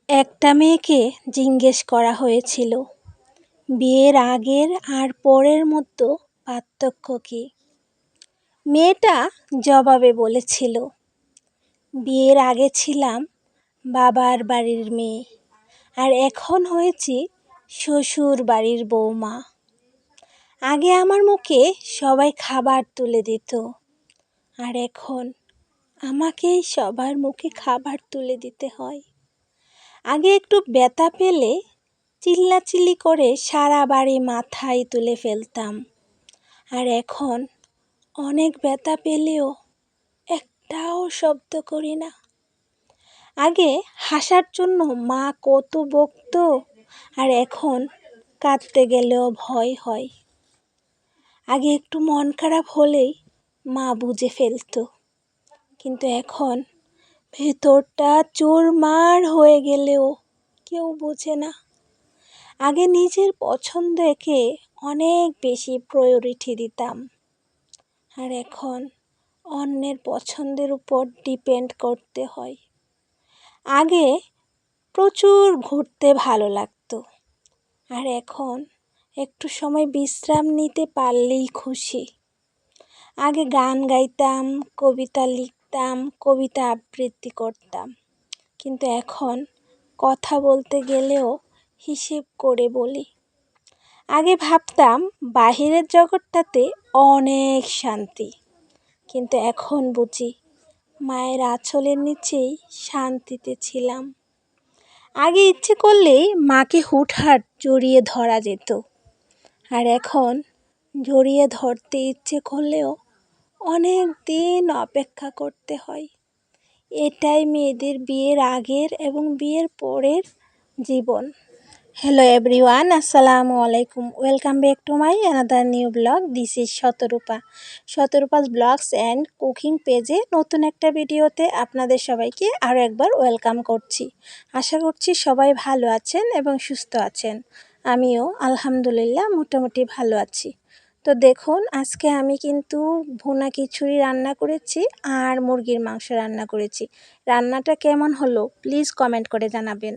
একটা মেয়েকে জিজ্ঞেস করা হয়েছিল, বিয়ের আগের আর পরের মধ্যে পার্থক্য কী? মেয়েটা জবাবে বলেছিল, বিয়ের আগে ছিলাম বাবার বাড়ির মেয়ে, আর এখন হয়েছি শ্বশুর বাড়ির বৌমা। আগে আমার মুখে সবাই খাবার তুলে দিত, আর এখন আমাকেই সবার মুখে খাবার তুলে দিতে হয়। আগে একটু ব্যথা পেলে চিল্লাচিল্লি করে সারা বাড়ি মাথায় তুলে ফেলতাম, আর এখন অনেক ব্যথা পেলেও একটাও শব্দ করি না। আগে হাসার জন্য মা কত বকতো, আর এখন কাঁদতে গেলেও ভয় হয়। আগে একটু মন খারাপ হলেই মা বুঝে ফেলতো, কিন্তু এখন ভেতরটা চুরমার হয়ে গেলেও কেউ বোঝে না। আগে নিজের পছন্দকে অনেক বেশি প্রায়োরিটি দিতাম, আর এখন অন্যের পছন্দের উপর ডিপেন্ড করতে হয়। আগে প্রচুর ঘুরতে ভালো লাগতো, আর এখন একটু সময় বিশ্রাম নিতে পারলেই খুশি। আগে গান গাইতাম, কবিতা লিখতাম, কবিতা আবৃত্তি করতাম, কিন্তু এখন কথা বলতে গেলেও হিসেব করে বলি। আগে ভাবতাম বাহিরের জগৎটাতে অনেক শান্তি, কিন্তু এখন বুঝি মায়ের আঁচলের নিচেই শান্তিতে ছিলাম। আগে ইচ্ছে করলেই মাকে হুটহাট জড়িয়ে ধরা যেত, আর এখন জড়িয়ে ধরতে ইচ্ছে করলেও অনেক দিন অপেক্ষা করতে হয়। এটাই মেয়েদের বিয়ের আগের এবং বিয়ের পরের জীবন। হ্যালো এভরিওয়ান, আসসালামু আলাইকুম। Welcome back to my another new blog. This is Shatarupa's blogs and cooking পেজে নতুন একটা ভিডিওতে আপনাদের সবাইকে আরও একবার ওয়েলকাম করছি। আশা করছি সবাই ভালো আছেন এবং সুস্থ আছেন। আমিও আলহামদুলিল্লাহ মোটামুটি ভালো আছি। তো দেখুন, আজকে আমি কিন্তু ভুনা খিচুড়ি রান্না করেছি আর মুরগির মাংস রান্না করেছি। রান্নাটা কেমন হলো প্লিজ কমেন্ট করে জানাবেন।